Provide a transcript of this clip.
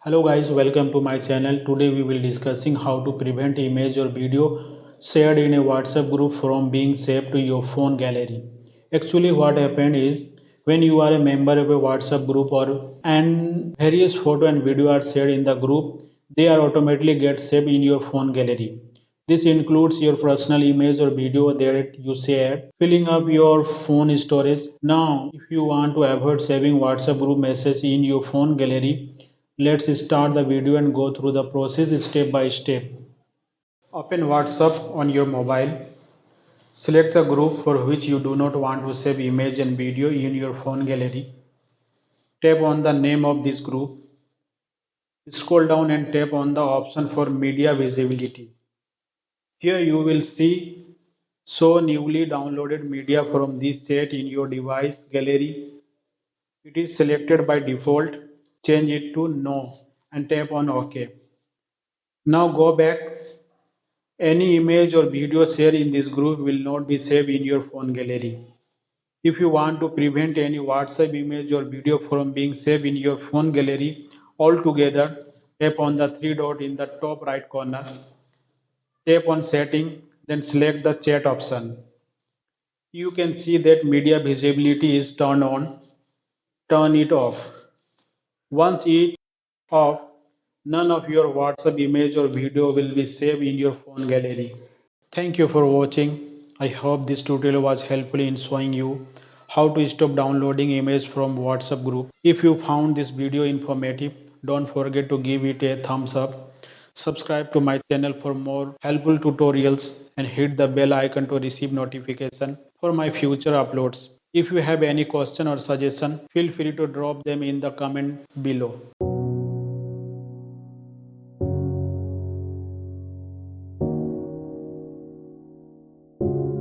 Hello guys, welcome to my channel. Today we will discussing how to prevent image or video shared in a WhatsApp group from being saved to your phone gallery. Actually what happened is when you are a member of a WhatsApp group or and various photo and video are shared in the group, they are automatically get saved in your phone gallery. This includes your personal image or video that you shared, filling up your phone storage. Now, if you want to avoid saving WhatsApp group message in your phone gallery, let's start the video and go through the process step by step. Open WhatsApp on your mobile. Select the group for which you do not want to save image and video in your phone gallery. Tap on the name of this group. Scroll down and tap on the option for media visibility. Here you will see show newly downloaded media from this set in your device gallery. It is selected by default. Change it to no and tap on OK. Now go back. Any image or video shared in this group will not be saved in your phone gallery. If you want to prevent any WhatsApp image or video from being saved in your phone gallery altogether, tap on the three dot in the top right corner. Tap on setting, then select the chat option. You can see that media visibility is turned on. Turn it off. Once it off, none of your WhatsApp image or video will be saved in your phone gallery. Thank you for watching. I hope this tutorial was helpful in showing you how to stop downloading images from WhatsApp group. If you found this video informative, don't forget to give it a thumbs up. Subscribe to my channel for more helpful tutorials and hit the bell icon to receive notification for my future uploads. If you have any question or suggestion, feel free to drop them in the comment below.